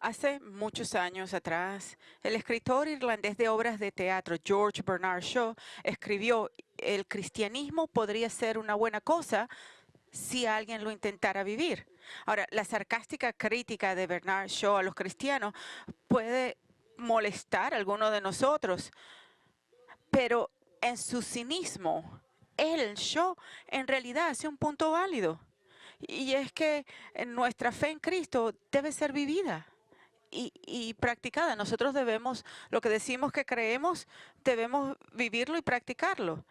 Hace muchos años atrás, el escritor irlandés de obras de teatro George Bernard Shaw escribió: el cristianismo podría ser una buena cosa si alguien lo intentara vivir. Ahora, la sarcástica crítica de Bernard Shaw a los cristianos puede molestar a alguno de nosotros, pero en su cinismo, Shaw, en realidad hace un punto válido. Y es que nuestra fe en Cristo debe ser vivida y practicada. Nosotros debemos, lo que decimos que creemos, debemos vivirlo y practicarlo.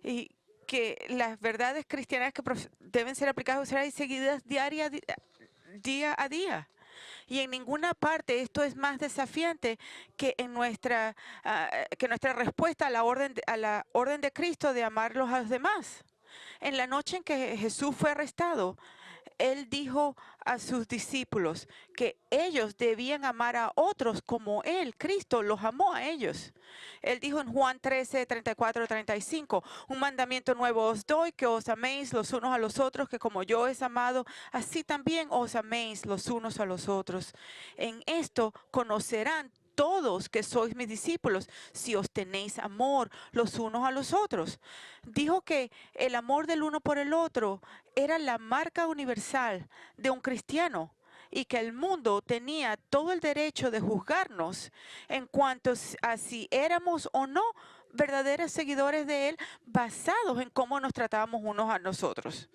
Y que las verdades cristianas que deben ser aplicadas y seguidas día a día. Y en ninguna parte esto es más desafiante que en que nuestra respuesta a a la orden de Cristo de amarlos a los demás. En la noche en que Jesús fue arrestado, él dijo a sus discípulos que ellos debían amar a otros como él, Cristo, los amó a ellos. Él dijo en Juan 13, 34, 35, un mandamiento nuevo os doy, que os améis los unos a los otros, que como yo os he amado, así también os améis los unos a los otros. En esto conocerán todos que sois mis discípulos, si os tenéis amor los unos a los otros. Dijo que el amor del uno por el otro era la marca universal de un cristiano y que el mundo tenía todo el derecho de juzgarnos en cuanto a si éramos o no verdaderos seguidores de él, basados en cómo nos tratábamos unos a nosotros.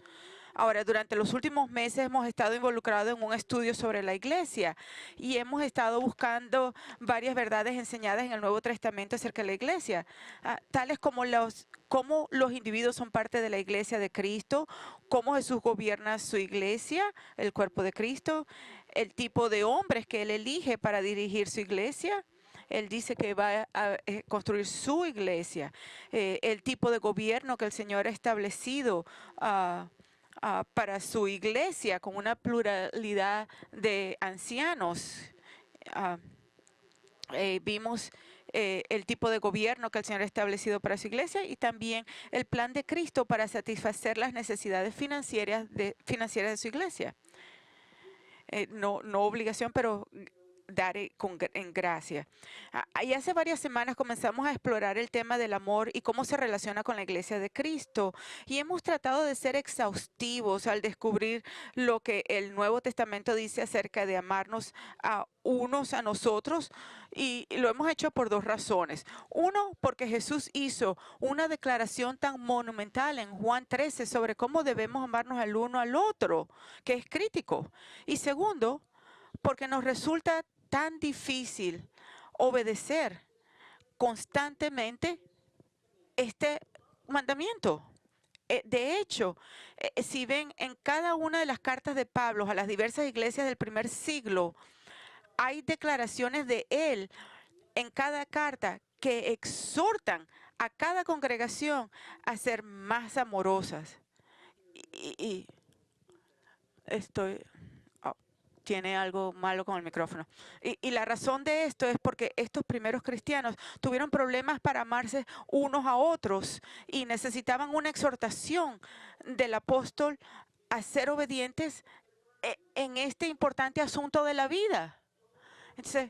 Ahora, durante los últimos meses hemos estado involucrados en un estudio sobre la iglesia y hemos estado buscando varias verdades enseñadas en el Nuevo Testamento acerca de la iglesia, tales como cómo los individuos son parte de la iglesia de Cristo, cómo Jesús gobierna su iglesia, el cuerpo de Cristo, el tipo de hombres que Él elige para dirigir su iglesia. Él dice que va a construir su iglesia, el tipo de gobierno que el Señor ha establecido para su iglesia con una pluralidad de ancianos. Ah, Vimos el tipo de gobierno que el Señor ha establecido para su iglesia y también el plan de Cristo para satisfacer las necesidades financieras de su iglesia. No obligación, pero dar en gracia. Y hace varias semanas comenzamos a explorar el tema del amor y cómo se relaciona con la iglesia de Cristo. Y hemos tratado de ser exhaustivos al descubrir lo que el Nuevo Testamento dice acerca de amarnos a unos a nosotros. Y lo hemos hecho por dos razones. Uno, porque Jesús hizo una declaración tan monumental en Juan 13 sobre cómo debemos amarnos al uno al otro, que es crítico. Y segundo, porque nos resulta tan difícil obedecer constantemente este mandamiento. De hecho, si ven en cada una de las cartas de Pablo a las diversas iglesias del primer siglo, hay declaraciones de él en cada carta que exhortan a cada congregación a ser más amorosas. Y estoy tiene algo malo con el micrófono. Y la razón de esto es porque estos primeros cristianos tuvieron problemas para amarse unos a otros y necesitaban una exhortación del apóstol a ser obedientes en este importante asunto de la vida. Entonces,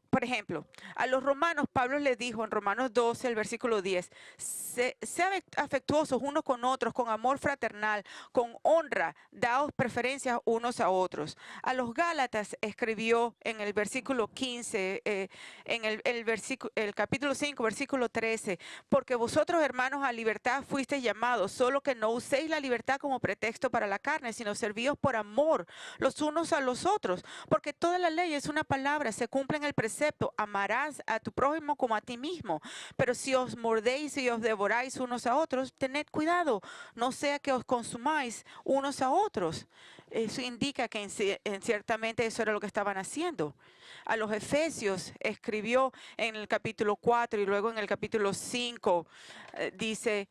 por ejemplo, a los romanos, Pablo les dijo en Romanos 12, el versículo 10, sean afectuosos unos con otros, con amor fraternal, con honra, daos preferencias unos a otros. A los Gálatas escribió en el versículo 15, en el capítulo 5, versículo 13, porque vosotros, hermanos, a libertad fuisteis llamados, solo que no uséis la libertad como pretexto para la carne, sino servíos por amor los unos a los otros, porque toda la ley es una palabra, se cumple en el precepto: amarás a tu prójimo como a ti mismo. Pero si os mordéis y os devoráis unos a otros, tened cuidado, no sea que os consumáis unos a otros. Eso indica que ciertamente eso era lo que estaban haciendo. a los Efesios escribió en el capítulo 4 y luego en el capítulo 5, dice,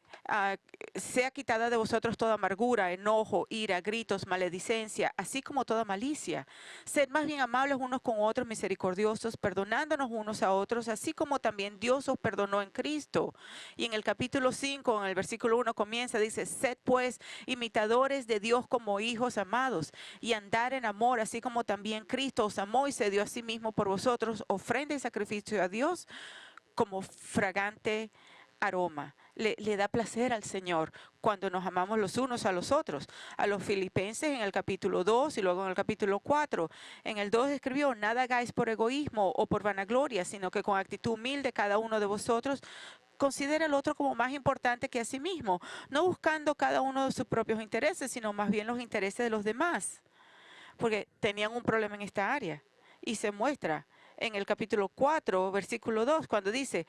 sea quitada de vosotros toda amargura, enojo, ira, gritos, maledicencia, así como toda malicia. Sed más bien amables unos con otros, misericordiosos, perdonándonos unos a otros, así como también Dios os perdonó en Cristo. Y en el capítulo 5, en el versículo 1 comienza, dice, sed pues imitadores de Dios como hijos amados, y andar en amor, así como también Cristo os amó y se dio a sí mismo por vosotros, ofrenda y sacrificio a Dios como fragante aroma. Le da placer al Señor cuando nos amamos los unos a los otros. A los filipenses en el capítulo 2 y luego en el capítulo 4. En el 2 escribió, nada hagáis por egoísmo o por vanagloria, sino que con actitud humilde cada uno de vosotros considera al otro como más importante que a sí mismo, no buscando cada uno de sus propios intereses, sino más bien los intereses de los demás. Porque tenían un problema en esta área y se muestra en el capítulo 4, versículo 2, cuando dice,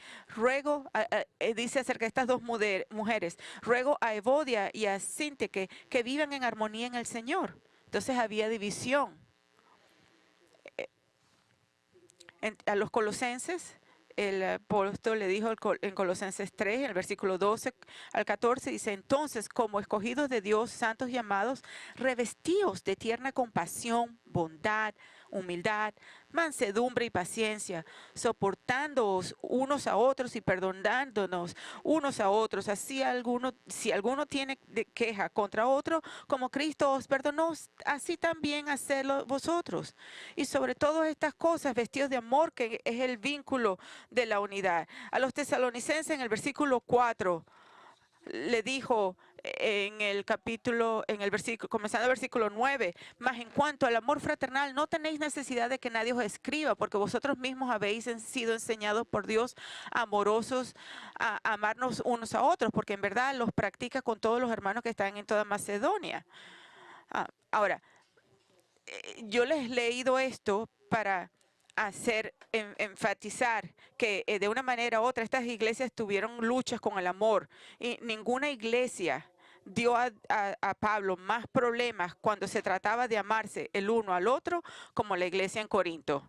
dice acerca de estas dos mujeres, ruego a Evodia y a Síntique que vivan en armonía en el Señor. Entonces había división. A los colosenses, el apóstol le dijo en Colosenses 3, en el versículo 12 al 14, dice, entonces, como escogidos de Dios, santos y amados, revestíos de tierna compasión, bondad, humildad, mansedumbre y paciencia, soportándoos unos a otros y perdonándonos unos a otros. Así si alguno tiene queja contra otro, como Cristo os perdonó, así también hacedlo vosotros. Y sobre todas estas cosas, vestidos de amor, que es el vínculo de la unidad. A los tesalonicenses en el versículo 4 le dijo comenzando el versículo 9, mas en cuanto al amor fraternal, no tenéis necesidad de que nadie os escriba, porque vosotros mismos habéis sido enseñados por Dios amorosos a amarnos unos a otros, porque en verdad los practica con todos los hermanos que están en toda Macedonia. Ahora, yo les he leído esto para enfatizar que de una manera u otra estas iglesias tuvieron luchas con el amor y ninguna iglesia dio a Pablo más problemas cuando se trataba de amarse el uno al otro como la iglesia en Corinto.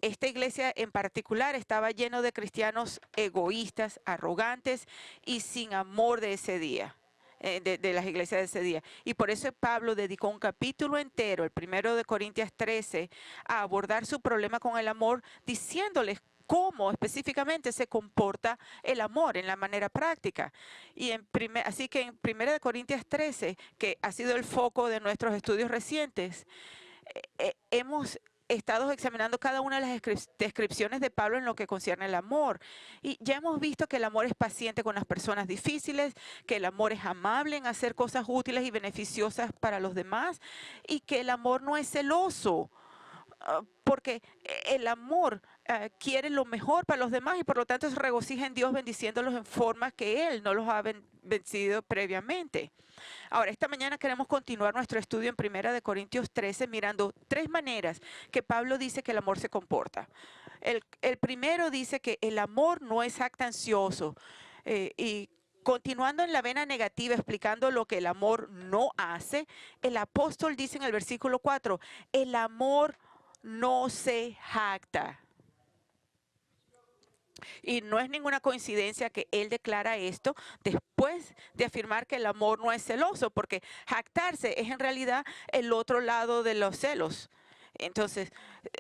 Esta iglesia en particular estaba lleno de cristianos egoístas, arrogantes y sin amor de ese día. De las iglesias de ese día. Y por eso Pablo dedicó un capítulo entero, el 1 de Corintios 13, a abordar su problema con el amor, diciéndoles cómo específicamente se comporta el amor en la manera práctica. Y así que en 1 de Corintios 13, que ha sido el foco de nuestros estudios recientes, hemos estado examinando cada una de las descripciones de Pablo en lo que concierne el amor. Y ya hemos visto que el amor es paciente con las personas difíciles, que el amor es amable en hacer cosas útiles y beneficiosas para los demás, y que el amor no es celoso, porque el amor quiere lo mejor para los demás y por lo tanto se regocija en Dios bendiciéndolos en formas que Él no los ha vencido previamente. Ahora, esta mañana queremos continuar nuestro estudio en 1 de Corintios 13 mirando tres maneras que Pablo dice que el amor se comporta. El primero dice que el amor no es jactancioso y continuando en la vena negativa, explicando lo que el amor no hace, el apóstol dice en el versículo 4, el amor no se jacta. Y no es ninguna coincidencia que él declara esto después de afirmar que el amor no es celoso, porque jactarse es en realidad el otro lado de los celos. Entonces,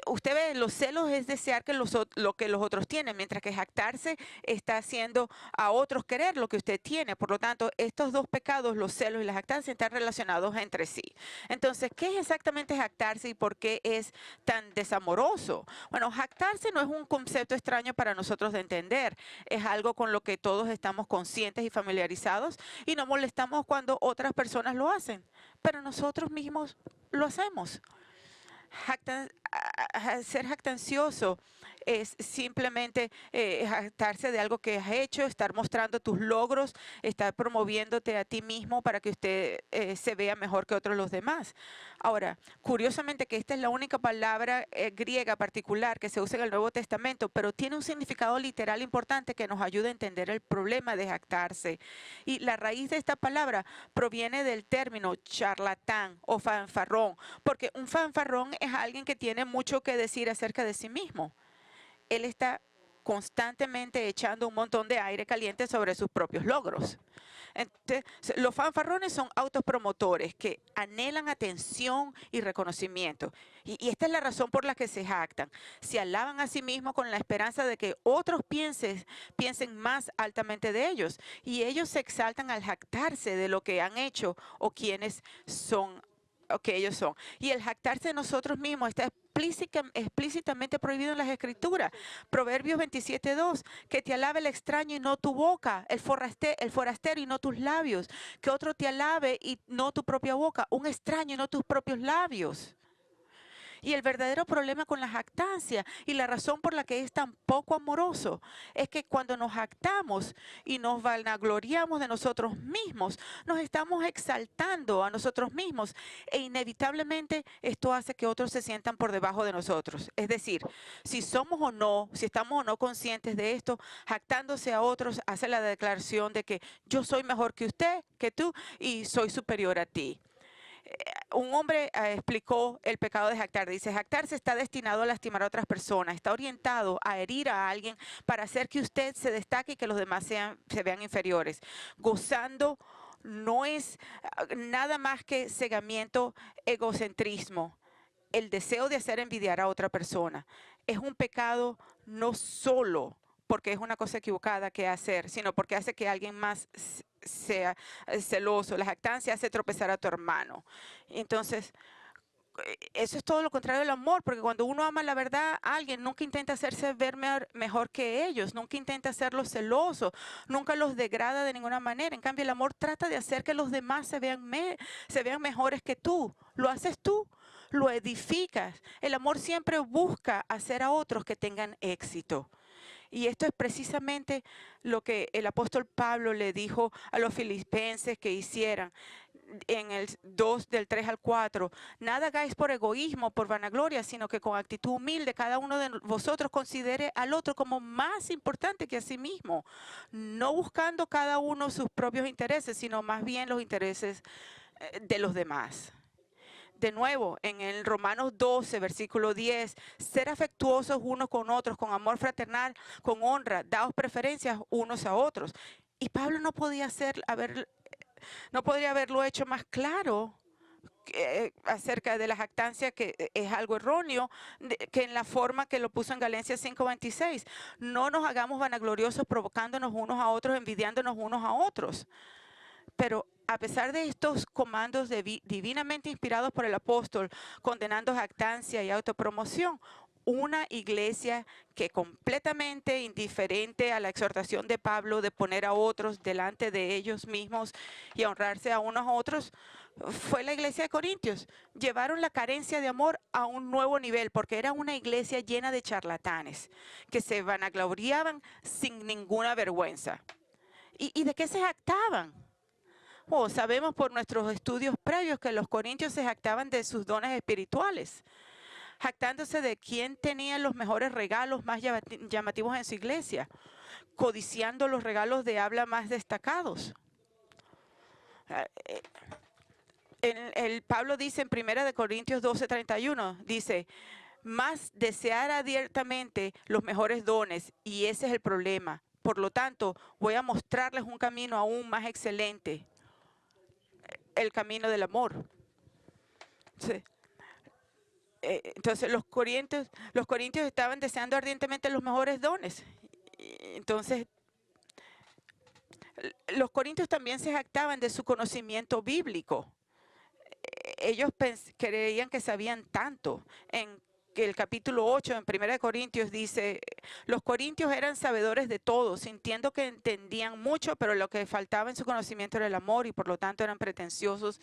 usted ve, los celos es desear que lo que los otros tienen, mientras que jactarse está haciendo a otros querer lo que usted tiene. Por lo tanto, estos dos pecados, los celos y la jactancia, están relacionados entre sí. Entonces, ¿qué es exactamente jactarse y por qué es tan desamoroso? Bueno, jactarse no es un concepto extraño para nosotros de entender. Es algo con lo que todos estamos conscientes y familiarizados y nos molestamos cuando otras personas lo hacen, pero nosotros mismos lo hacemos. Ser jactancioso es simplemente jactarse de algo que has hecho, estar mostrando tus logros, estar promoviéndote a ti mismo para que usted se vea mejor que otros los demás. Ahora, curiosamente que esta es la única palabra griega particular que se usa en el Nuevo Testamento, pero tiene un significado literal importante que nos ayuda a entender el problema de jactarse. Y la raíz de esta palabra proviene del término charlatán o fanfarrón, porque un fanfarrón es alguien que tiene tiene mucho que decir acerca de sí mismo. Él está constantemente echando un montón de aire caliente sobre sus propios logros. Entonces, los fanfarrones son autopromotores que anhelan atención y reconocimiento. Y esta es la razón por la que se jactan. Se alaban a sí mismos con la esperanza de que otros piensen más altamente de ellos. Y ellos se exaltan al jactarse de lo que han hecho o quienes son o que ellos son. Y el jactarse de nosotros mismos está explícitamente prohibido en las Escrituras. Proverbios 27:2, que te alabe el extraño y no tu boca, el forastero y no tus labios, que otro te alabe y no tu propia boca, un extraño y no tus propios labios. Y el verdadero problema con la jactancia y la razón por la que es tan poco amoroso es que cuando nos jactamos y nos vanagloriamos de nosotros mismos, nos estamos exaltando a nosotros mismos e inevitablemente esto hace que otros se sientan por debajo de nosotros. Es decir, si estamos o no conscientes de esto, jactándose a otros hace la declaración de que yo soy mejor que usted, que tú, y soy superior a ti. Un hombre explicó el pecado de jactar. Dice, jactarse está destinado a lastimar a otras personas, está orientado a herir a alguien para hacer que usted se destaque y que los demás se vean inferiores. Gozando no es nada más que cegamiento, egocentrismo, el deseo de hacer envidiar a otra persona. Es un pecado no solo porque es una cosa equivocada que hacer, sino porque hace que alguien más sea celoso. La jactancia hace tropezar a tu hermano. Entonces, eso es todo lo contrario del amor, porque cuando uno ama la verdad a alguien, nunca intenta hacerse ver mejor que ellos, nunca intenta hacerlos celosos, nunca los degrada de ninguna manera. En cambio, el amor trata de hacer que los demás se vean mejores que tú. Lo haces tú, lo edificas. El amor siempre busca hacer a otros que tengan éxito. Y esto es precisamente lo que el apóstol Pablo le dijo a los filipenses que hicieran en el 2 del 3 al 4. Nada hagáis por egoísmo, por vanagloria, sino que con actitud humilde cada uno de vosotros considere al otro como más importante que a sí mismo, no buscando cada uno sus propios intereses, sino más bien los intereses de los demás. De nuevo, en el Romanos 12, versículo 10, ser afectuosos unos con otros, con amor fraternal, con honra, daos preferencias unos a otros. Y Pablo no podría haberlo hecho más claro acerca de la jactancia, que es algo erróneo, que en la forma que lo puso en Galacias 5:26. No nos hagamos vanagloriosos provocándonos unos a otros, envidiándonos unos a otros. Pero a pesar de estos comandos divinamente inspirados por el apóstol, condenando jactancia y autopromoción, una iglesia que completamente indiferente a la exhortación de Pablo de poner a otros delante de ellos mismos y a honrarse a unos a otros, fue la iglesia de Corintios. Llevaron la carencia de amor a un nuevo nivel porque era una iglesia llena de charlatanes que se vanagloriaban sin ninguna vergüenza. ¿Y de qué se jactaban? Sabemos por nuestros estudios previos que los corintios se jactaban de sus dones espirituales, jactándose de quién tenía los mejores regalos más llamativos en su iglesia, codiciando los regalos de habla más destacados. Pablo dice en 1 Corintios 12:31, dice, más desear abiertamente los mejores dones, y ese es el problema. Por lo tanto, voy a mostrarles un camino aún más excelente, el camino del amor. Sí. Entonces los corintios estaban deseando ardientemente los mejores dones. Entonces los corintios también se jactaban de su conocimiento bíblico. Ellos creían que sabían tanto. En el capítulo 8 en 1 Corintios dice, los corintios eran sabedores de todo, sintiendo que entendían mucho, pero lo que faltaba en su conocimiento era el amor y por lo tanto eran pretenciosos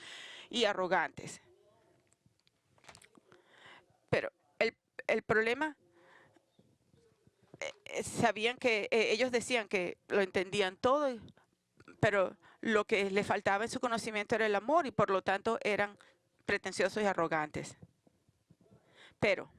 y arrogantes. Pero el problema, sabían que ellos decían que lo entendían todo, pero lo que les faltaba en su conocimiento era el amor y por lo tanto eran pretenciosos y arrogantes. Pero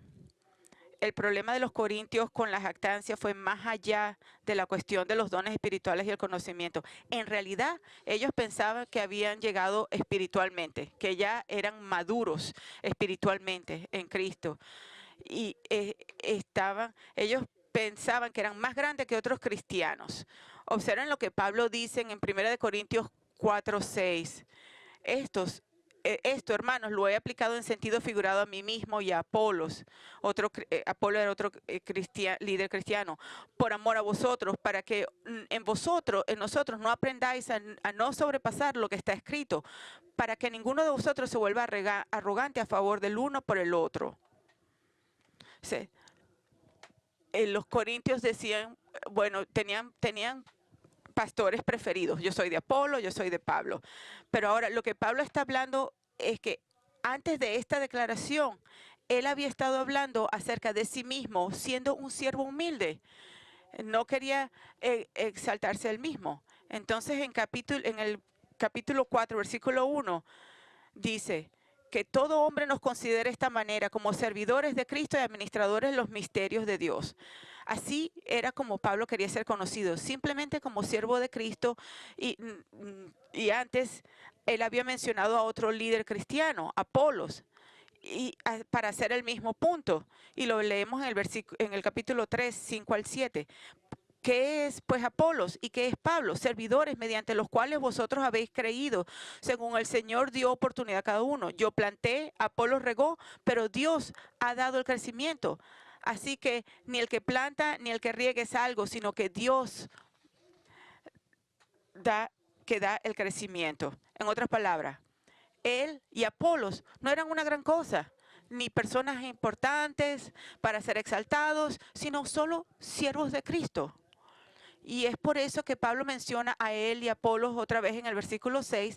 el problema de los corintios con la jactancia fue más allá de la cuestión de los dones espirituales y el conocimiento. En realidad, ellos pensaban que habían llegado espiritualmente, que ya eran maduros espiritualmente en Cristo. y ellos pensaban que eran más grandes que otros cristianos. Observen lo que Pablo dice en 1 Corintios 4:6. Esto, hermanos, lo he aplicado en sentido figurado a mí mismo y a Apolos. Apolo era otro líder cristiano, por amor a vosotros, para que en nosotros no aprendáis a no sobrepasar lo que está escrito, para que ninguno de vosotros se vuelva arrogante a favor del uno por el otro. Sí. Los corintios decían, bueno, tenían pastores preferidos. Yo soy de Apolo, yo soy de Pablo. Pero ahora lo que Pablo está hablando es que antes de esta declaración, él había estado hablando acerca de sí mismo, siendo un siervo humilde. No quería exaltarse él mismo. Entonces en el capítulo 4, versículo 1, dice que todo hombre nos considere de esta manera como servidores de Cristo y administradores de los misterios de Dios. Así era como Pablo quería ser conocido, simplemente como siervo de Cristo. Y antes él había mencionado a otro líder cristiano, Apolos, para hacer el mismo punto. Y lo leemos en el capítulo 3, 5 al 7. ¿Qué es pues Apolos y qué es Pablo? Servidores mediante los cuales vosotros habéis creído, según el Señor dio oportunidad a cada uno. Yo planté, Apolos regó, pero Dios ha dado el crecimiento. Así que ni el que planta ni el que riegue es algo, sino que Dios da el crecimiento. En otras palabras, él y Apolos no eran una gran cosa, ni personas importantes para ser exaltados, sino solo siervos de Cristo. Y es por eso que Pablo menciona a él y a Apolos otra vez en el versículo 6,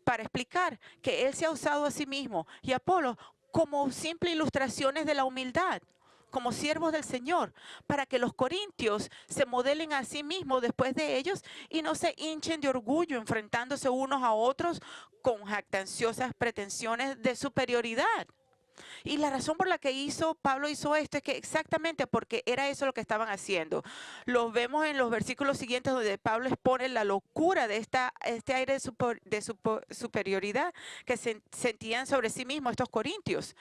para explicar que él se ha usado a sí mismo y a Apolos como simples ilustraciones de la humildad, como siervos del Señor, para que los corintios se modelen a sí mismos después de ellos y no se hinchen de orgullo enfrentándose unos a otros con jactanciosas pretensiones de superioridad. Y la razón por la que Pablo hizo esto es que exactamente porque era eso lo que estaban haciendo. Lo vemos en los versículos siguientes donde Pablo expone la locura de este aire de superioridad que sentían sobre sí mismos estos corintios.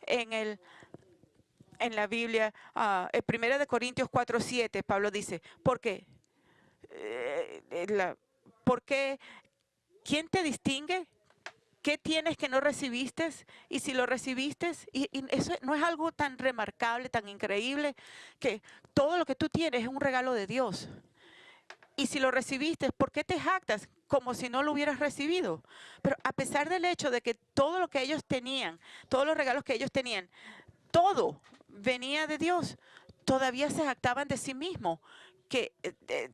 En la Biblia, en 1 Corintios 4:7, Pablo dice, ¿por qué? ¿Quién te distingue? ¿Qué tienes que no recibiste? Y si lo recibiste, y eso no es algo tan remarcable, tan increíble, que todo lo que tú tienes es un regalo de Dios. Y si lo recibiste, ¿por qué te jactas como si no lo hubieras recibido? Pero a pesar del hecho de que todo lo que ellos tenían, todos los regalos que ellos tenían, todo venía de Dios, todavía se jactaban de sí mismos, que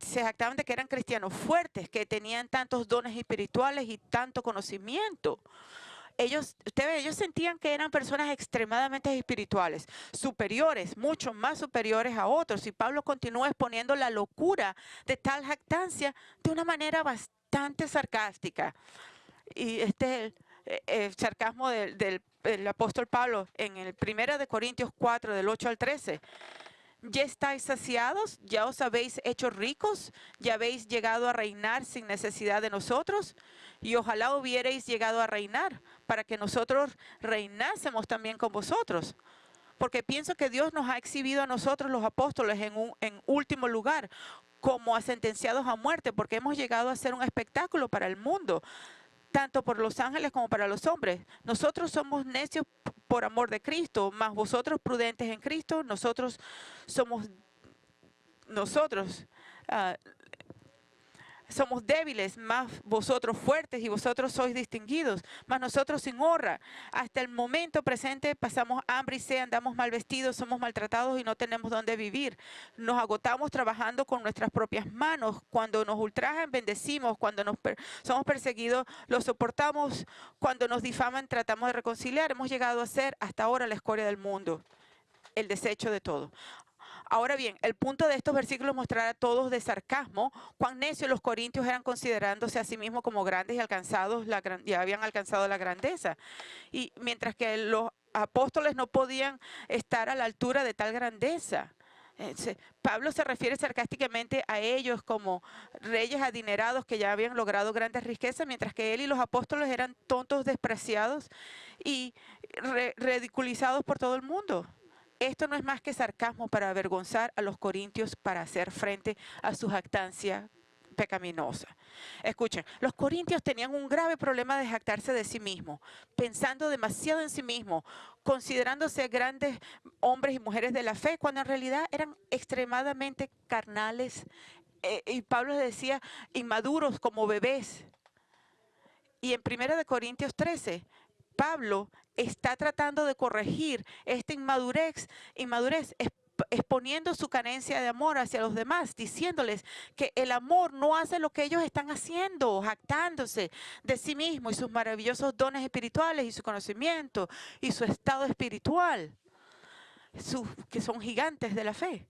se jactaban de que eran cristianos fuertes, que tenían tantos dones espirituales y tanto conocimiento. Ellos sentían que eran personas extremadamente espirituales, superiores, mucho más superiores a otros. Y Pablo continúa exponiendo la locura de tal jactancia de una manera bastante sarcástica. Y el sarcasmo del apóstol Pablo en el 1 Corintios 4, del 8 al 13. ¿Ya estáis saciados? ¿Ya os habéis hecho ricos? ¿Ya habéis llegado a reinar sin necesidad de nosotros? Y ojalá hubierais llegado a reinar para que nosotros reinásemos también con vosotros. Porque pienso que Dios nos ha exhibido a nosotros los apóstoles en último lugar como a sentenciados a muerte, porque hemos llegado a ser un espectáculo para el mundo, tanto por los ángeles como para los hombres. Nosotros somos necios por amor de Cristo, mas vosotros prudentes en Cristo. Nosotros somos débiles, más vosotros fuertes, y vosotros sois distinguidos, mas nosotros sin honra. Hasta el momento presente pasamos hambre y sed, andamos mal vestidos, somos maltratados y no tenemos dónde vivir. Nos agotamos trabajando con nuestras propias manos. Cuando nos ultrajan, bendecimos. Cuando somos perseguidos, los soportamos. Cuando nos difaman, tratamos de reconciliar. Hemos llegado a ser hasta ahora la escoria del mundo, el desecho de todo. Ahora bien, el punto de estos versículos mostrar a todos de sarcasmo cuán necios los corintios eran, considerándose a sí mismos como grandes y ya habían alcanzado la grandeza. Y mientras que los apóstoles no podían estar a la altura de tal grandeza. Pablo se refiere sarcásticamente a ellos como reyes adinerados que ya habían logrado grandes riquezas, mientras que él y los apóstoles eran tontos, despreciados y ridiculizados por todo el mundo. Esto no es más que sarcasmo para avergonzar a los corintios para hacer frente a su jactancia pecaminosa. Escuchen, los corintios tenían un grave problema de jactarse de sí mismos, pensando demasiado en sí mismos, considerándose grandes hombres y mujeres de la fe, cuando en realidad eran extremadamente carnales. Y Pablo les decía, inmaduros como bebés. Y en 1 Corintios 13, Pablo está tratando de corregir esta inmadurez exponiendo su carencia de amor hacia los demás, diciéndoles que el amor no hace lo que ellos están haciendo, jactándose de sí mismo y sus maravillosos dones espirituales y su conocimiento y su estado espiritual, que son gigantes de la fe.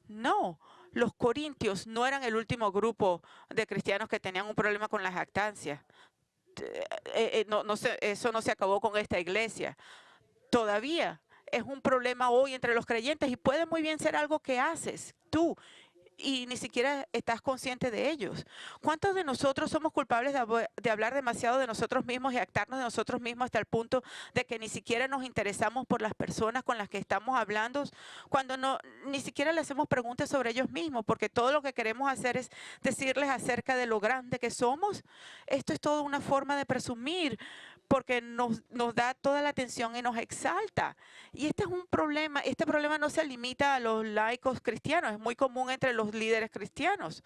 No, los corintios no eran el último grupo de cristianos que tenían un problema con la jactancia. Eso no se acabó con esta iglesia. Todavía es un problema hoy entre los creyentes y puede muy bien ser algo que haces tú y ni siquiera estás consciente de ellos. ¿Cuántos de nosotros somos culpables de hablar demasiado de nosotros mismos y actarnos de nosotros mismos hasta el punto de que ni siquiera nos interesamos por las personas con las que estamos hablando, cuando ni siquiera le hacemos preguntas sobre ellos mismos, porque todo lo que queremos hacer es decirles acerca de lo grande que somos? Esto es toda una forma de presumir, porque nos da toda la atención y nos exalta. Y este es un problema. Este problema no se limita a los laicos cristianos, es muy común entre los líderes cristianos.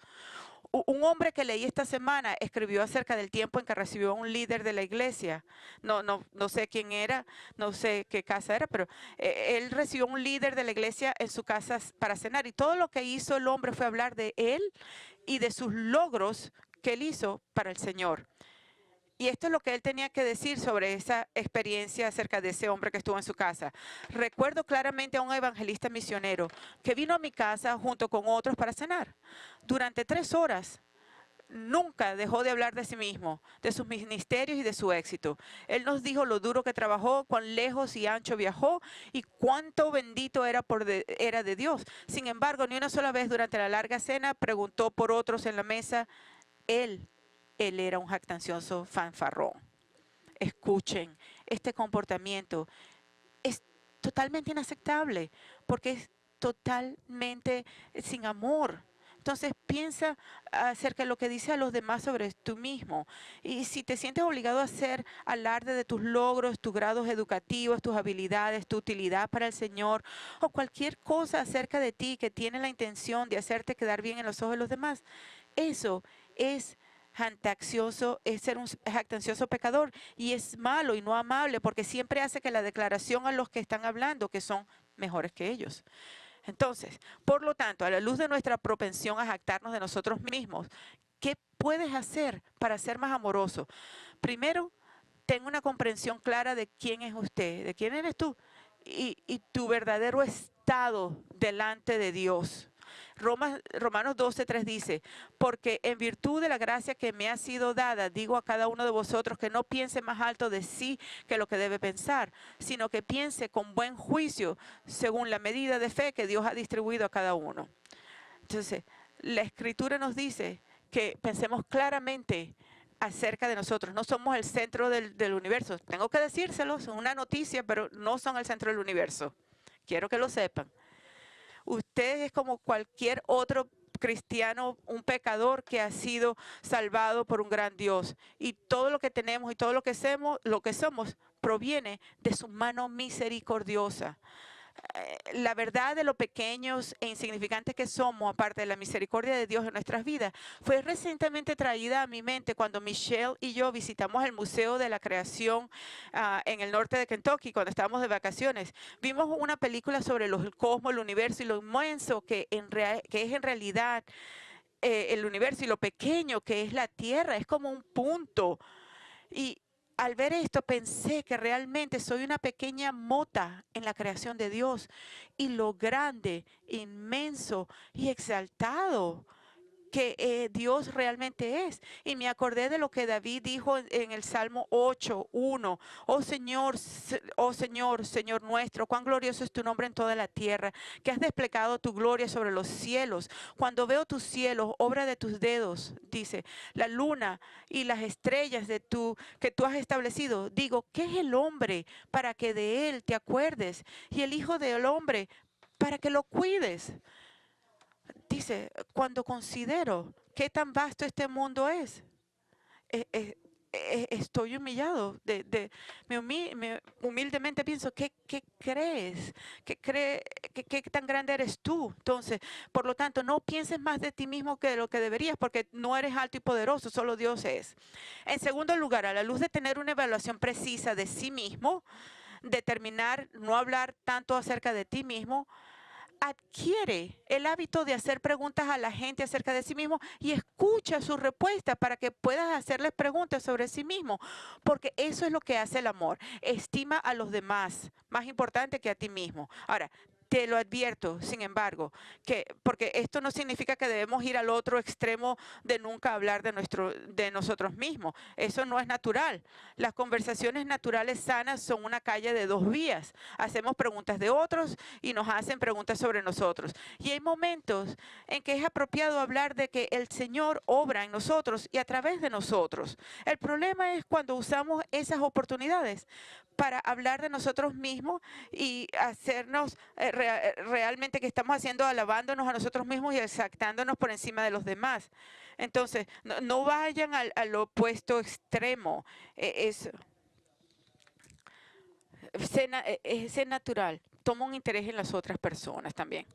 Un hombre que leí esta semana escribió acerca del tiempo en que recibió a un líder de la iglesia. No sé quién era, no sé qué casa era, pero él recibió un líder de la iglesia en su casa para cenar. Y todo lo que hizo el hombre fue hablar de él y de sus logros que él hizo para el Señor. Y esto es lo que él tenía que decir sobre esa experiencia acerca de ese hombre que estuvo en su casa. Recuerdo claramente a un evangelista misionero que vino a mi casa junto con otros para cenar. Durante 3 horas nunca dejó de hablar de sí mismo, de sus ministerios y de su éxito. Él nos dijo lo duro que trabajó, cuán lejos y ancho viajó y cuánto bendito era de Dios. Sin embargo, ni una sola vez durante la larga cena preguntó por otros en la mesa. Él era un jactancioso fanfarrón. Escuchen, este comportamiento es totalmente inaceptable porque es totalmente sin amor. Entonces piensa acerca de lo que dice a los demás sobre tú mismo. Y si te sientes obligado a hacer alarde de tus logros, tus grados educativos, tus habilidades, tu utilidad para el Señor o cualquier cosa acerca de ti que tiene la intención de hacerte quedar bien en los ojos de los demás, eso es ser un jactancioso pecador, y es malo y no amable porque siempre hace que la declaración a los que están hablando que son mejores que ellos. Entonces, por lo tanto, a la luz de nuestra propensión a jactarnos de nosotros mismos, ¿qué puedes hacer para ser más amoroso? Primero, ten una comprensión clara de quién es usted, de quién eres tú y tu verdadero estado delante de Dios. Romanos 12:3 dice, porque en virtud de la gracia que me ha sido dada, digo a cada uno de vosotros que no piense más alto de sí que lo que debe pensar, sino que piense con buen juicio según la medida de fe que Dios ha distribuido a cada uno. Entonces, la Escritura nos dice que pensemos claramente acerca de nosotros. No somos el centro del universo. Tengo que decírselos, es una noticia, pero no son el centro del universo. Quiero que lo sepan. Usted es como cualquier otro cristiano, un pecador que ha sido salvado por un gran Dios. Y todo lo que tenemos y todo lo que somos proviene de su mano misericordiosa. La verdad de lo pequeños e insignificantes que somos, aparte de la misericordia de Dios en nuestras vidas, fue recientemente traída a mi mente cuando Michelle y yo visitamos el Museo de la Creación en el norte de Kentucky cuando estábamos de vacaciones. Vimos una película sobre el cosmos, el universo y lo inmenso que es en realidad el universo y lo pequeño que es la Tierra. Es como un punto. Y al ver esto pensé que realmente soy una pequeña mota en la creación de Dios y lo grande, inmenso y exaltado Dios realmente es. Y me acordé de lo que David dijo en el Salmo 8:1. Oh Señor, Señor nuestro, cuán glorioso es tu nombre en toda la tierra, que has desplegado tu gloria sobre los cielos. Cuando veo tus cielos, obra de tus dedos, dice, la luna y las estrellas que tú has establecido, digo, ¿qué es el hombre para que de él te acuerdes? Y el hijo del hombre para que lo cuides. Dice, cuando considero qué tan vasto este mundo es, estoy humillado. Humildemente pienso, ¿qué crees? ¿Qué tan grande eres tú? Entonces, por lo tanto, no pienses más de ti mismo que de lo que deberías, porque no eres alto y poderoso, solo Dios es. En segundo lugar, a la luz de tener una evaluación precisa de sí mismo, determinar, no hablar tanto acerca de ti mismo, adquiere el hábito de hacer preguntas a la gente acerca de sí mismo y escucha sus respuestas para que puedas hacerles preguntas sobre sí mismo, porque eso es lo que hace el amor. Estima a los demás, más importante que a ti mismo. Ahora, te lo advierto, sin embargo, porque esto no significa que debemos ir al otro extremo de nunca hablar de nosotros mismos. Eso no es natural. Las conversaciones naturales sanas son una calle de dos vías. Hacemos preguntas de otros y nos hacen preguntas sobre nosotros. Y hay momentos en que es apropiado hablar de que el Señor obra en nosotros y a través de nosotros. El problema es cuando usamos esas oportunidades para hablar de nosotros mismos y hacernos realmente que estamos haciendo, alabándonos a nosotros mismos y exaltándonos por encima de los demás. Entonces, no vayan al opuesto extremo. Ser natural. Toma un interés en las otras personas también.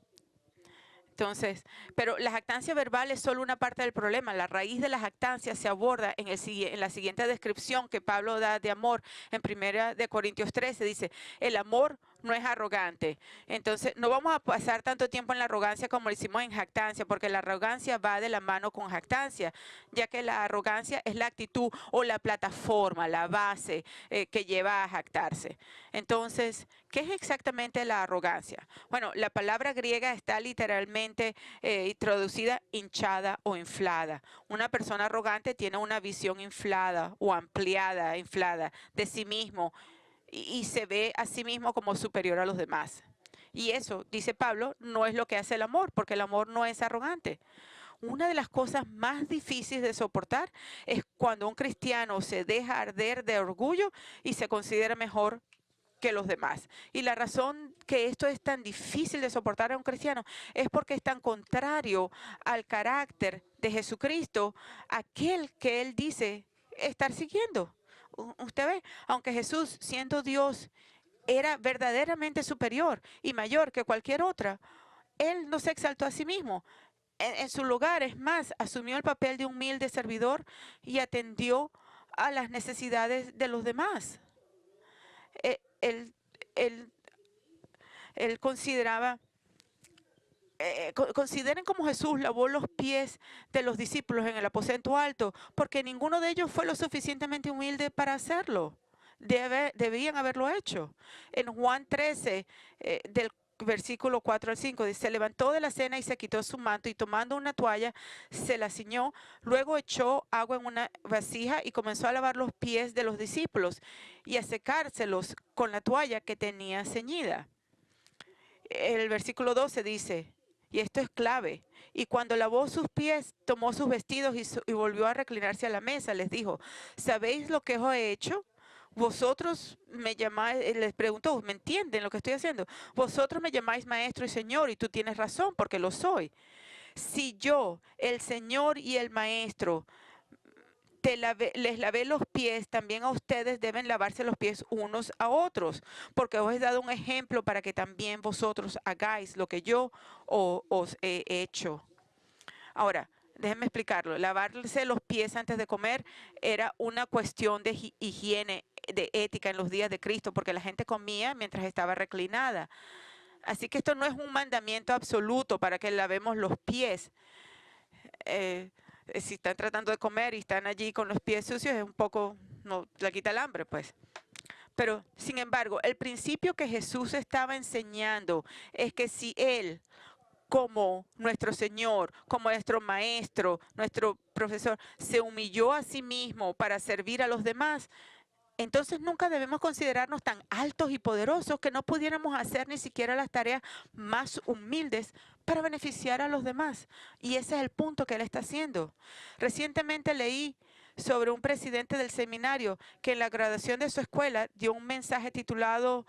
Entonces, pero la jactancia verbal es solo una parte del problema. La raíz de la jactancia se aborda en la siguiente descripción que Pablo da de amor en 1 Corintios 13. Dice, el amor no es arrogante. Entonces, no vamos a pasar tanto tiempo en la arrogancia como lo hicimos en jactancia, porque la arrogancia va de la mano con jactancia, ya que la arrogancia es la actitud o la plataforma, la base que lleva a jactarse. Entonces, ¿qué es exactamente la arrogancia? Bueno, la palabra griega está literalmente traducida hinchada o inflada. Una persona arrogante tiene una visión inflada o ampliada, inflada de sí mismo y se ve a sí mismo como superior a los demás. Y eso, dice Pablo, no es lo que hace el amor, porque el amor no es arrogante. Una de las cosas más difíciles de soportar es cuando un cristiano se deja arder de orgullo y se considera mejor que los demás. Y la razón que esto es tan difícil de soportar a un cristiano es porque es tan contrario al carácter de Jesucristo, aquel que él dice estar siguiendo. Usted ve, aunque Jesús, siendo Dios, era verdaderamente superior y mayor que cualquier otra, él no se exaltó a sí mismo. En su lugar, es más, asumió el papel de humilde servidor y atendió a las necesidades de los demás. Él, él, él consideraba, consideren cómo Jesús lavó los pies de los discípulos en el aposento alto, porque ninguno de ellos fue lo suficientemente humilde para hacerlo. Debían haberlo hecho. En Juan 13, del versículo 4 al 5, dice, se levantó de la cena y se quitó su manto y tomando una toalla se la ciñó, luego echó agua en una vasija y comenzó a lavar los pies de los discípulos y a secárselos con la toalla que tenía ceñida. El versículo 12 dice, y esto es clave, y cuando lavó sus pies, tomó sus vestidos y volvió a reclinarse a la mesa, les dijo, ¿sabéis lo que os he hecho? Vosotros me llamáis, les preguntó, ¿me entienden lo que estoy haciendo? Vosotros me llamáis maestro y señor, y tú tienes razón, porque lo soy. Si yo, el Señor y el Maestro, les lavé los pies, también a ustedes deben lavarse los pies unos a otros, porque os he dado un ejemplo para que también vosotros hagáis lo que yo os he hecho. Ahora, déjenme explicarlo. Lavarse los pies antes de comer era una cuestión de higiene, de ética en los días de Cristo, porque la gente comía mientras estaba reclinada. Así que esto no es un mandamiento absoluto para que lavemos los pies. Si están tratando de comer y están allí con los pies sucios, es un poco, no le quita el hambre, pues. Pero, sin embargo, el principio que Jesús estaba enseñando es que si Él como nuestro Señor, como nuestro Maestro, nuestro profesor, se humilló a sí mismo para servir a los demás, entonces nunca debemos considerarnos tan altos y poderosos que no pudiéramos hacer ni siquiera las tareas más humildes para beneficiar a los demás. Y ese es el punto que él está haciendo. Recientemente leí sobre un presidente del seminario que en la graduación de su escuela dio un mensaje titulado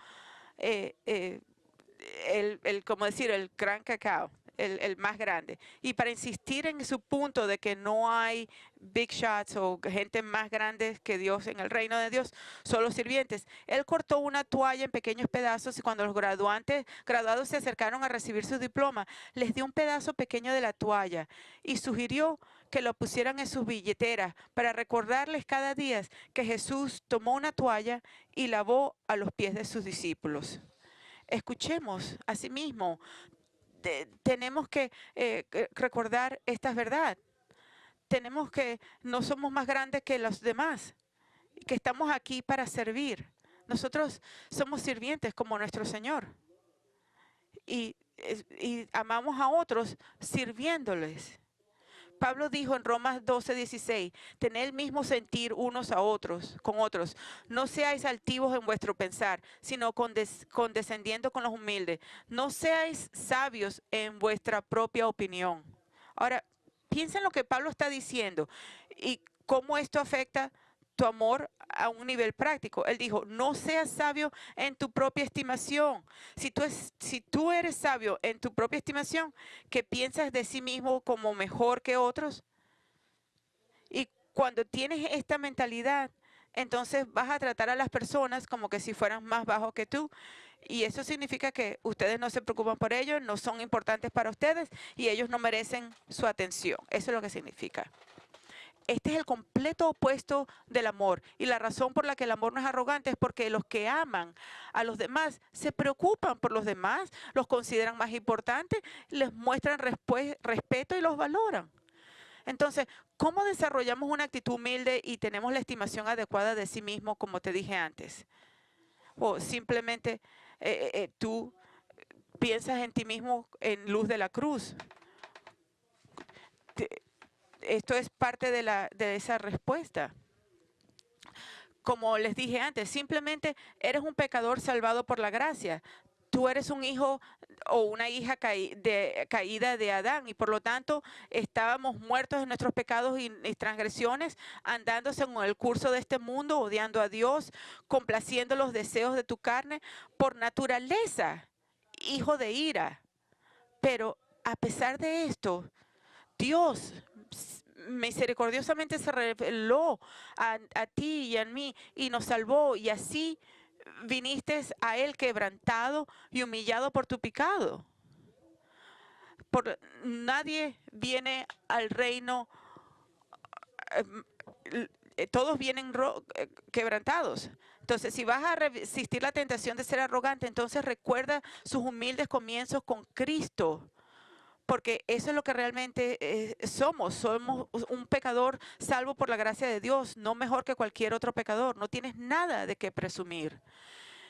como decir, el gran cacao, el más grande. Y para insistir en su punto de que no hay big shots o gente más grande que Dios en el reino de Dios, solo sirvientes, él cortó una toalla en pequeños pedazos y cuando los graduados se acercaron a recibir su diploma, les dio un pedazo pequeño de la toalla y sugirió que lo pusieran en sus billeteras para recordarles cada día que Jesús tomó una toalla y lavó a los pies de sus discípulos. Escuchemos asimismo, tenemos que recordar esta verdad. Tenemos que no somos más grandes que los demás, que estamos aquí para servir. Nosotros somos sirvientes como nuestro Señor y amamos a otros sirviéndoles. Pablo dijo en Romanos 12:16, tened el mismo sentir unos a otros, con otros. No seáis altivos en vuestro pensar, sino condescendiendo con los humildes. No seáis sabios en vuestra propia opinión. Ahora, piensa en lo que Pablo está diciendo y cómo esto afecta tu amor a un nivel práctico. Él dijo, no seas sabio en tu propia estimación. Si tú eres sabio en tu propia estimación, que piensas de sí mismo como mejor que otros, y cuando tienes esta mentalidad, entonces vas a tratar a las personas como que si fueran más bajos que tú. Y eso significa que ustedes no se preocupan por ellos, no son importantes para ustedes y ellos no merecen su atención. Eso es lo que significa. Este es el completo opuesto del amor. Y la razón por la que el amor no es arrogante es porque los que aman a los demás se preocupan por los demás, los consideran más importantes, les muestran respeto y los valoran. Entonces, ¿cómo desarrollamos una actitud humilde y tenemos la estimación adecuada de sí mismo, como te dije antes? O simplemente tú piensas en ti mismo en luz de la cruz. Esto es parte de esa respuesta. Como les dije antes, simplemente eres un pecador salvado por la gracia. Tú eres un hijo o una hija caída de Adán y por lo tanto estábamos muertos en nuestros pecados y transgresiones, andando según el curso de este mundo, odiando a Dios, complaciendo los deseos de tu carne, por naturaleza, hijo de ira. Pero a pesar de esto, Dios misericordiosamente se reveló a ti y a mí y nos salvó y así viniste a Él quebrantado y humillado por tu pecado. Nadie viene al reino, todos vienen quebrantados. Entonces, si vas a resistir la tentación de ser arrogante, entonces recuerda sus humildes comienzos con Cristo. Porque eso es lo que realmente somos. Somos un pecador salvo por la gracia de Dios, no mejor que cualquier otro pecador. No tienes nada de qué presumir.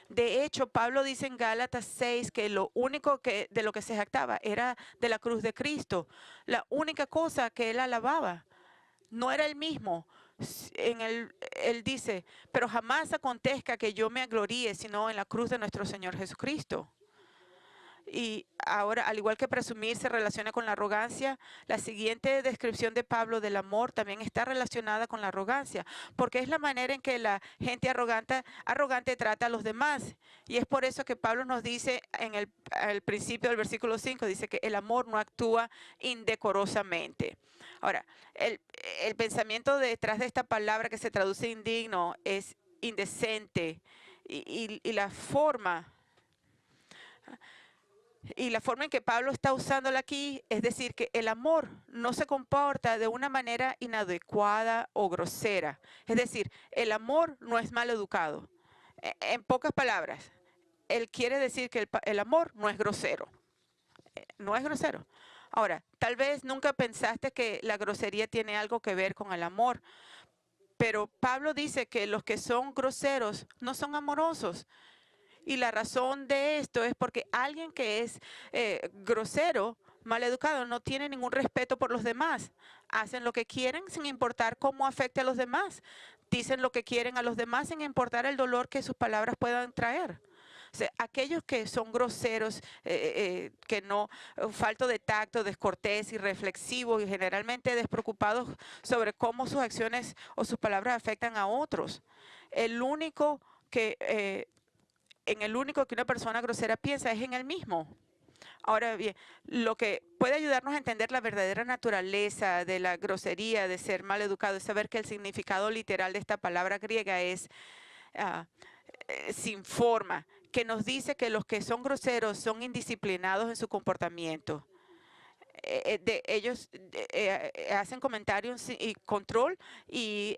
De hecho, Pablo dice en Gálatas 6 que lo único de lo que se jactaba era de la cruz de Cristo. La única cosa que él alababa no era él mismo. Él dice, pero jamás acontezca que yo me gloríe, sino en la cruz de nuestro Señor Jesucristo. Y ahora, al igual que presumir se relaciona con la arrogancia, la siguiente descripción de Pablo del amor también está relacionada con la arrogancia, porque es la manera en que la gente arrogante trata a los demás. Y es por eso que Pablo nos dice al principio del versículo 5, dice que el amor no actúa indecorosamente. Ahora, el pensamiento detrás de esta palabra que se traduce indigno es indecente y la forma en que Pablo está usándola aquí es decir que el amor no se comporta de una manera inadecuada o grosera. Es decir, el amor no es mal educado. En pocas palabras, él quiere decir que el amor no es grosero. No es grosero. Ahora, tal vez nunca pensaste que la grosería tiene algo que ver con el amor, pero Pablo dice que los que son groseros no son amorosos. Y la razón de esto es porque alguien que es grosero maleducados, no tienen ningún respeto por los demás. Hacen lo que quieren sin importar cómo afecte a los demás. Dicen lo que quieren a los demás sin importar el dolor que sus palabras puedan traer. O sea, aquellos que son groseros, que no, falto de tacto, descortés, irreflexivos y generalmente despreocupados sobre cómo sus acciones o sus palabras afectan a otros. El único que, en el único que una persona grosera piensa es en él mismo. Ahora bien, lo que puede ayudarnos a entender la verdadera naturaleza de la grosería, de ser mal educado, es saber que el significado literal de esta palabra griega es ah, sin forma, que nos dice que los que son groseros son indisciplinados en su comportamiento. Ellos hacen comentarios y control y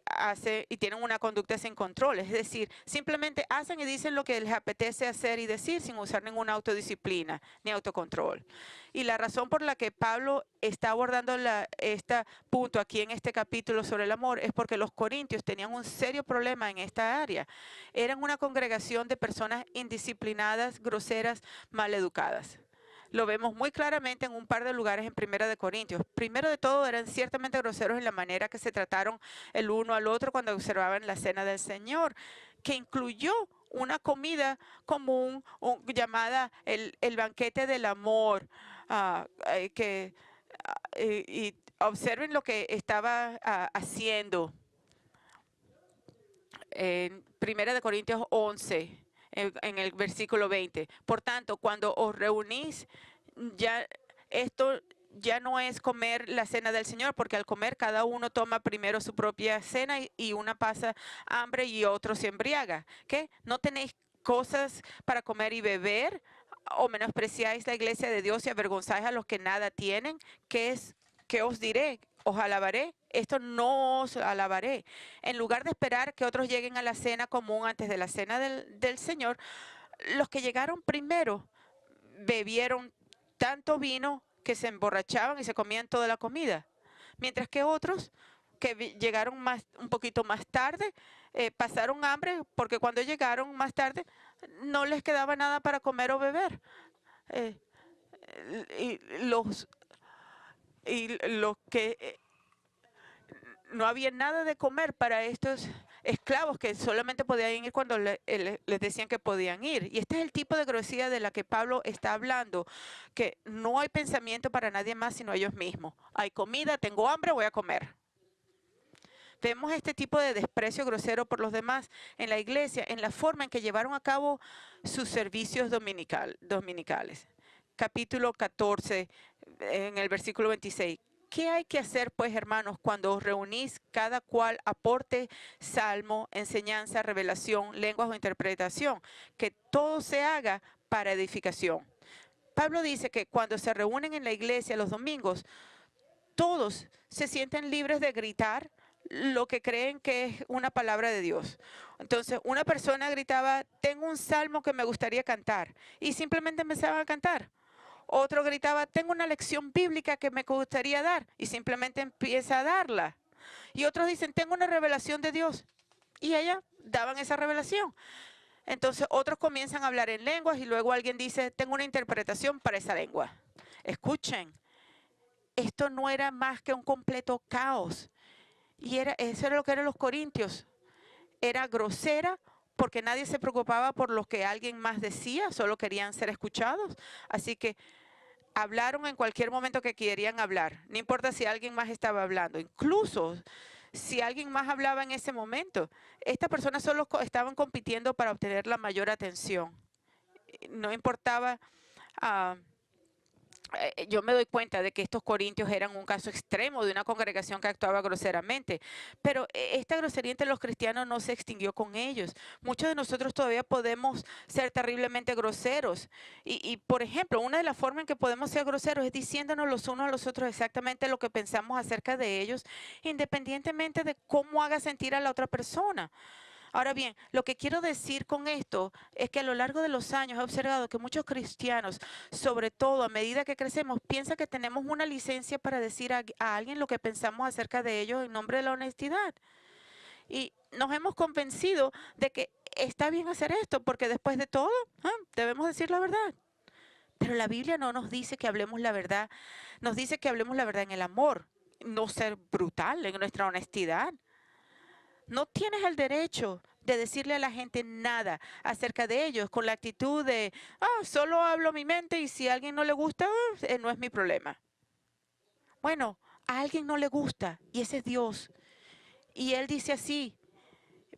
tienen una conducta sin control. Es decir, simplemente hacen y dicen lo que les apetece hacer y decir sin usar ninguna autodisciplina ni autocontrol. Y la razón por la que Pablo está abordando este punto aquí en este capítulo sobre el amor es porque los corintios tenían un serio problema en esta área. Eran una congregación de personas indisciplinadas, groseras, maleducadas. Lo vemos muy claramente en un par de lugares en Primera de Corintios. Primero de todo, eran ciertamente groseros en la manera que se trataron el uno al otro cuando observaban la cena del Señor, que incluyó una comida común llamada el banquete del amor, y observen lo que estaba haciendo en Primera de Corintios 11. En el versículo 20. Por tanto, cuando os reunís, esto ya no es comer la cena del Señor, porque al comer cada uno toma primero su propia cena y una pasa hambre y otro se embriaga. ¿Qué? ¿No tenéis cosas para comer y beber? ¿O menospreciáis la iglesia de Dios y avergonzáis a los que nada tienen? ¿Qué os diré? ¿Os alabaré? Esto no os alabaré. En lugar de esperar que otros lleguen a la cena común antes de la cena del Señor, los que llegaron primero bebieron tanto vino que se emborrachaban y se comían toda la comida. Mientras que otros que llegaron un poquito más tarde, pasaron hambre porque cuando llegaron más tarde no les quedaba nada para comer o beber. Y los que no había nada de comer para estos esclavos que solamente podían ir cuando les decían que podían ir. Y este es el tipo de grosería de la que Pablo está hablando, que no hay pensamiento para nadie más sino ellos mismos. Hay comida, tengo hambre, voy a comer. Vemos este tipo de desprecio grosero por los demás en la iglesia, en la forma en que llevaron a cabo sus servicios dominicales. Capítulo 14, en el versículo 26. ¿Qué hay que hacer, pues, hermanos, cuando os reunís, cada cual aporte salmo, enseñanza, revelación, lenguas o interpretación? Que todo se haga para edificación. Pablo dice que cuando se reúnen en la iglesia los domingos, todos se sienten libres de gritar lo que creen que es una palabra de Dios. Entonces, una persona gritaba, tengo un salmo que me gustaría cantar, y simplemente empezaban a cantar. Otro gritaba, tengo una lección bíblica que me gustaría dar, y simplemente empieza a darla. Y otros dicen, tengo una revelación de Dios, y ellas daban esa revelación. Entonces otros comienzan a hablar en lenguas y luego alguien dice, tengo una interpretación para esa lengua. Escuchen, esto no era más que un completo caos. Y eso era lo que eran los corintios. Era grosera porque nadie se preocupaba por lo que alguien más decía, solo querían ser escuchados. Así que hablaron en cualquier momento que querían hablar, no importa si alguien más estaba hablando, incluso si alguien más hablaba en ese momento. Estas personas solo estaban compitiendo para obtener la mayor atención. No importaba. Yo me doy cuenta de que estos corintios eran un caso extremo de una congregación que actuaba groseramente, pero esta grosería entre los cristianos no se extinguió con ellos. Muchos de nosotros todavía podemos ser terriblemente groseros y, por ejemplo, una de las formas en que podemos ser groseros es diciéndonos los unos a los otros exactamente lo que pensamos acerca de ellos, independientemente de cómo haga sentir a la otra persona. Ahora bien, lo que quiero decir con esto es que a lo largo de los años he observado que muchos cristianos, sobre todo a medida que crecemos, piensan que tenemos una licencia para decir a alguien lo que pensamos acerca de ellos en nombre de la honestidad. Y nos hemos convencido de que está bien hacer esto, porque después de todo, debemos decir la verdad. Pero la Biblia no nos dice que hablemos la verdad, nos dice que hablemos la verdad en el amor, no ser brutal en nuestra honestidad. No tienes el derecho de decirle a la gente nada acerca de ellos con la actitud de, solo hablo mi mente y si a alguien no le gusta, no es mi problema. Bueno, a alguien no le gusta y ese es Dios. Y Él dice así,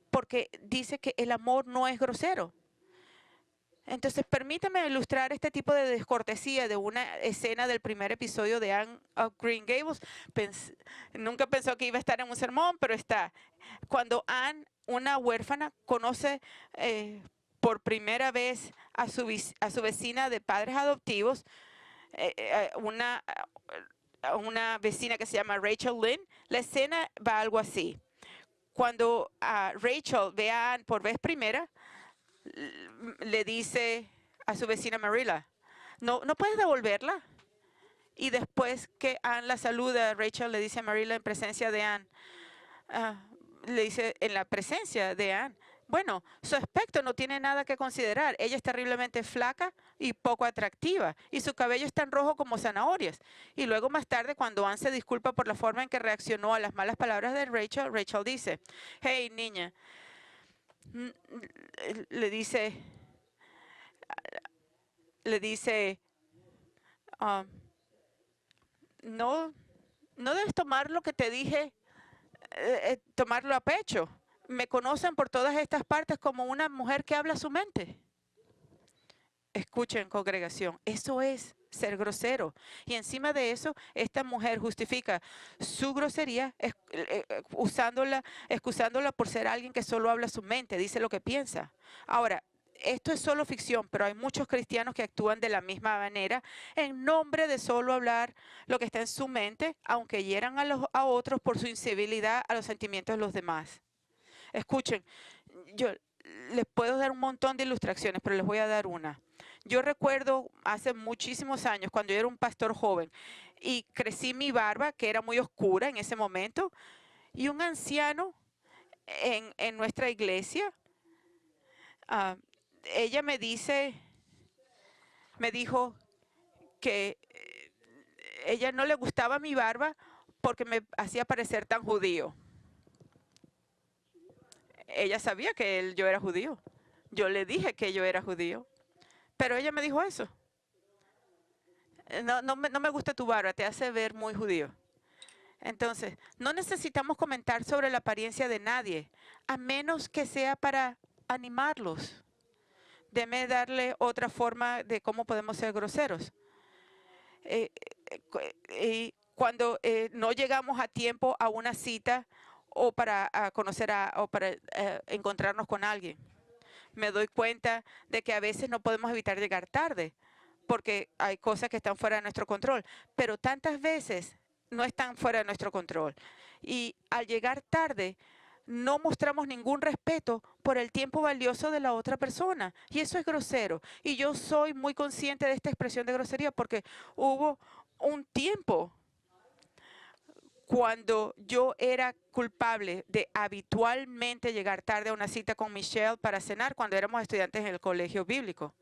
porque dice que el amor no es grosero. Entonces, permítame ilustrar este tipo de descortesía de una escena del primer episodio de Anne of Green Gables. Nunca pensó que iba a estar en un sermón, pero está. Cuando Anne, una huérfana, conoce por primera vez a su vecina de padres adoptivos, una vecina que se llama Rachel Lynn, la escena va algo así. Cuando Rachel ve a Anne por vez primera, le dice a su vecina Marilla, ¿no puedes devolverla? Y después que Anne la saluda, Rachel le dice a Marilla en presencia de Anne, le dice en la presencia de Anne, bueno, su aspecto no tiene nada que considerar. Ella es terriblemente flaca y poco atractiva, y su cabello es tan rojo como zanahorias. Y luego más tarde, cuando Anne se disculpa por la forma en que reaccionó a las malas palabras de Rachel, Rachel dice, hey, niña, le dice, no, no debes tomar lo que te dije, tomarlo a pecho. Me conocen por todas estas partes como una mujer que habla su mente. Escuchen, congregación, eso es ser grosero. Y encima de eso, esta mujer justifica su grosería excusándola por ser alguien que solo habla su mente, dice lo que piensa. Ahora, esto es solo ficción, pero hay muchos cristianos que actúan de la misma manera en nombre de solo hablar lo que está en su mente, aunque hieran a otros por su insensibilidad a los sentimientos de los demás. Escuchen, yo les puedo dar un montón de ilustraciones, pero les voy a dar una. Yo recuerdo hace muchísimos años, cuando yo era un pastor joven, y crecí mi barba, que era muy oscura en ese momento, y un anciano en nuestra iglesia, ella me dijo que ella no le gustaba mi barba porque me hacía parecer tan judío. Ella sabía que yo era judío. Yo le dije que yo era judío. Pero ella me dijo eso. No me gusta tu barba, te hace ver muy judío. Entonces, no necesitamos comentar sobre la apariencia de nadie, a menos que sea para animarlos. Déme darle otra forma de cómo podemos ser groseros. Cuando no llegamos a tiempo a una cita o para conocer o para encontrarnos con alguien, me doy cuenta de que a veces no podemos evitar llegar tarde porque hay cosas que están fuera de nuestro control, pero tantas veces no están fuera de nuestro control. Y al llegar tarde, no mostramos ningún respeto por el tiempo valioso de la otra persona. Y eso es grosero. Y yo soy muy consciente de esta expresión de grosería porque hubo un tiempo cuando yo era culpable de habitualmente llegar tarde a una cita con Michelle para cenar cuando éramos estudiantes en el colegio bíblico.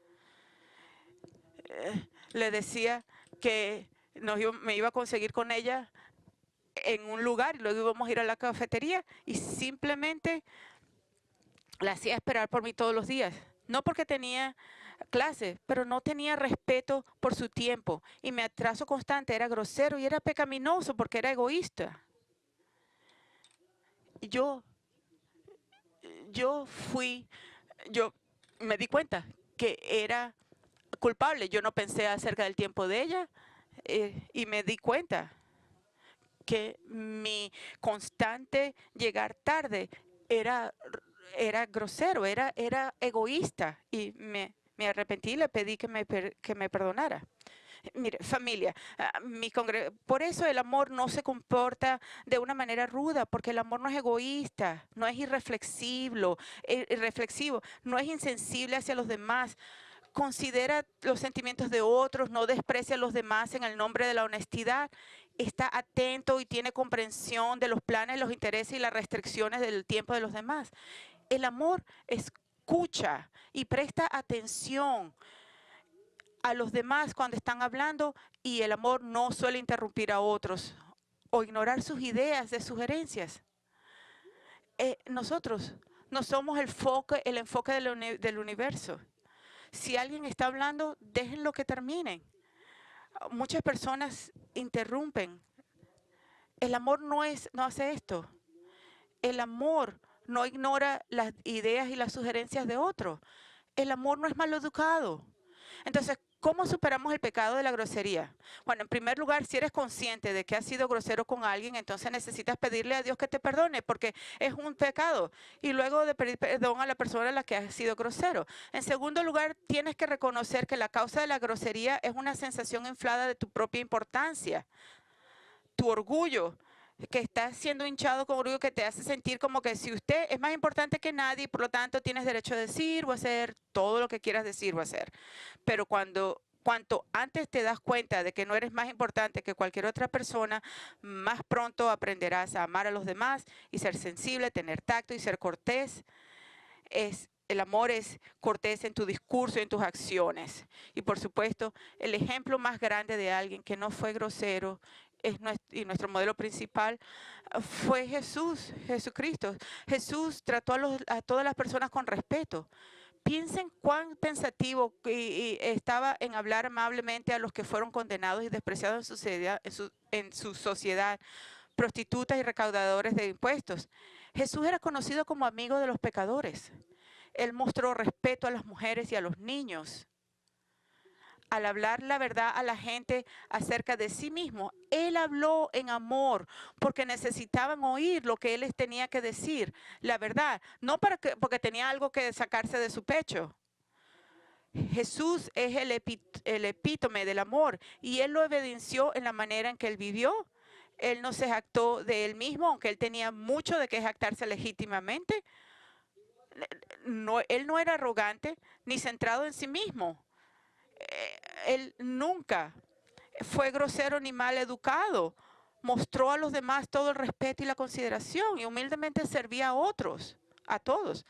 Le decía que me iba a conseguir con ella en un lugar y luego íbamos a ir a la cafetería y simplemente la hacía esperar por mí todos los días. No porque tenía clase, pero no tenía respeto por su tiempo y mi atraso constante era grosero y era pecaminoso porque era egoísta. Yo me di cuenta que era culpable. Yo no pensé acerca del tiempo de ella y me di cuenta que mi constante llegar tarde era grosero, era egoísta y me arrepentí y le pedí que me perdonara. Mire, familia, por eso el amor no se comporta de una manera ruda, porque el amor no es egoísta, no es irreflexivo, no es insensible hacia los demás. Considera los sentimientos de otros, no desprecia a los demás en el nombre de la honestidad. Está atento y tiene comprensión de los planes, los intereses y las restricciones del tiempo de los demás. El amor escucha y presta atención a los demás cuando están hablando, y el amor no suele interrumpir a otros o ignorar sus ideas, de sugerencias. Nosotros no somos el enfoque del universo. Si alguien está hablando, déjenlo que terminen. Muchas personas interrumpen. El amor no hace esto. El amor no ignora las ideas y las sugerencias de otros. El amor no es maleducado. Entonces, ¿cómo superamos el pecado de la grosería? Bueno, en primer lugar, si eres consciente de que has sido grosero con alguien, entonces necesitas pedirle a Dios que te perdone, porque es un pecado. Y luego de pedir perdón a la persona a la que has sido grosero. En segundo lugar, tienes que reconocer que la causa de la grosería es una sensación inflada de tu propia importancia. Tu orgullo, que está siendo hinchado con orgullo, que te hace sentir como que si usted es más importante que nadie, y por lo tanto tienes derecho a decir o hacer todo lo que quieras decir o hacer. Pero cuanto antes te das cuenta de que no eres más importante que cualquier otra persona, más pronto aprenderás a amar a los demás y ser sensible, tener tacto y ser cortés. El amor es cortés en tu discurso y en tus acciones. Y por supuesto, el ejemplo más grande de alguien que no fue grosero y nuestro modelo principal fue Jesucristo. Jesús trató a todas las personas con respeto. Piensen cuán pensativo y estaba en hablar amablemente a los que fueron condenados y despreciados en su sociedad, prostitutas y recaudadores de impuestos. Jesús era conocido como amigo de los pecadores. Él mostró respeto a las mujeres y a los niños. Al hablar la verdad a la gente acerca de sí mismo, él habló en amor porque necesitaban oír lo que él les tenía que decir, la verdad, no porque tenía algo que sacarse de su pecho. Jesús es el epítome del amor y él lo evidenció en la manera en que él vivió. Él no se jactó de él mismo, aunque él tenía mucho de qué jactarse legítimamente. Él no era arrogante ni centrado en sí mismo. Él nunca fue grosero ni mal educado. Mostró a los demás todo el respeto y la consideración y humildemente servía a otros, a todos.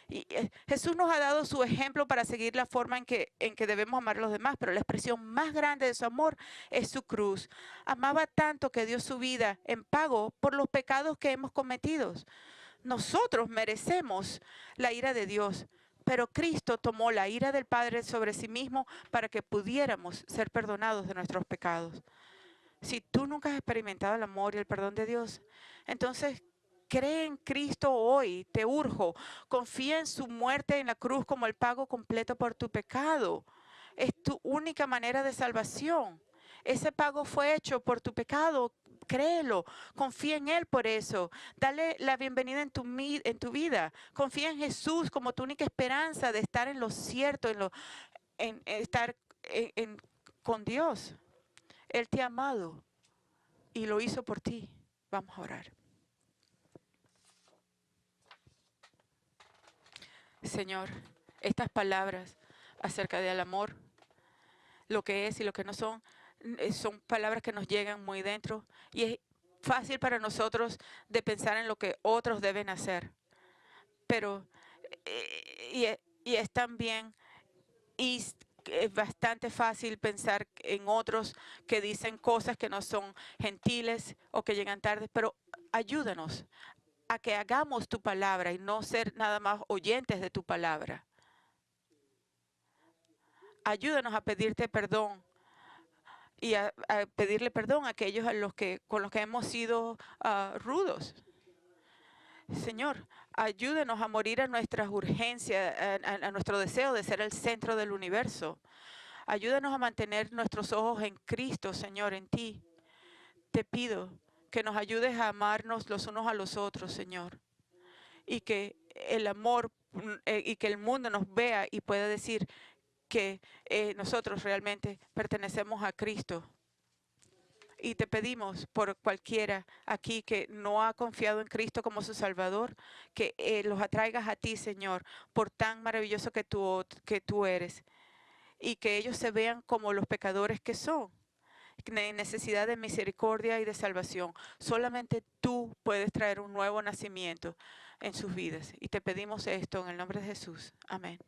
Y Jesús nos ha dado su ejemplo para seguir la forma en que debemos amar a los demás, pero la expresión más grande de su amor es su cruz. Amaba tanto que dio su vida en pago por los pecados que hemos cometido. Nosotros merecemos la ira de Dios, pero Cristo tomó la ira del Padre sobre sí mismo para que pudiéramos ser perdonados de nuestros pecados. Si tú nunca has experimentado el amor y el perdón de Dios, entonces cree en Cristo hoy, te urjo. Confía en su muerte en la cruz como el pago completo por tu pecado. Es tu única manera de salvación. Ese pago fue hecho por tu pecado. Créelo, confía en Él por eso. Dale la bienvenida en tu vida. Confía en Jesús como tu única esperanza de estar en lo cierto, en estar con Dios. Él te ha amado y lo hizo por ti. Vamos a orar. Señor, estas palabras acerca del amor, lo que es y lo que no son palabras que nos llegan muy dentro y es fácil para nosotros de pensar en lo que otros deben hacer. Pero, y es también es bastante fácil pensar en otros que dicen cosas que no son gentiles o que llegan tarde, pero ayúdanos a que hagamos tu palabra y no ser nada más oyentes de tu palabra. Ayúdanos a pedirte perdón y a pedirle perdón a aquellos con los que hemos sido rudos. Señor, ayúdenos a morir a nuestras urgencias, a nuestro deseo de ser el centro del universo. Ayúdanos a mantener nuestros ojos en Cristo, Señor, en ti. Te pido que nos ayudes a amarnos los unos a los otros, Señor. Y que el amor y que el mundo nos vea y pueda decir que nosotros realmente pertenecemos a Cristo. Y te pedimos por cualquiera aquí que no ha confiado en Cristo como su Salvador, que los atraigas a ti, Señor, por tan maravilloso que tú eres. Y que ellos se vean como los pecadores que son, en necesidad de misericordia y de salvación. Solamente tú puedes traer un nuevo nacimiento en sus vidas. Y te pedimos esto en el nombre de Jesús. Amén.